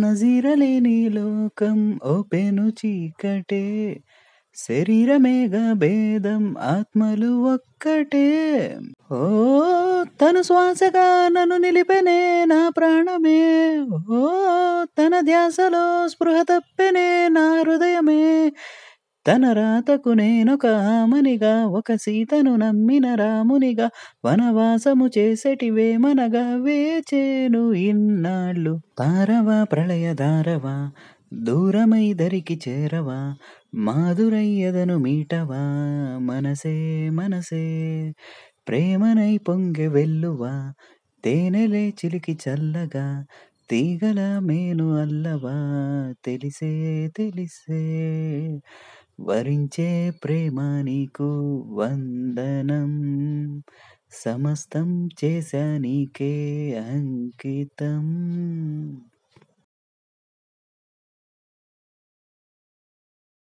నజీరలేని లోకం ఓపెను చీకటే. శరీరమేగా భేదం ఆత్మలు ఒక్కటే. ఓ తను శ్వాసగా నన్ను నిలిపెనే నా ప్రాణమే. ఓ తన ధ్యాసలో స్పృహ తప్పెనే నా హృదయమే. తన రాతకు నేనొక ఆమనిగా, ఒక సీతను నమ్మిన రామునిగా, వనవాసము చేసెటి వేమనగా వేచేను ఇన్నాళ్ళు. తారవా ప్రళయదారవా, దూరమై దరికి చేరవా, మాధురయ్యదను మీటవా, మనసే మనసే ప్రేమనై పొంగె వెల్లువా, తేనెలే చిలికి చల్లగా, తీగల మేను అల్లవా, తెలిసే తెలిసే వరించే ప్రేమ నీకు వందనం, సమస్తం చేశా నీకే అంకితం.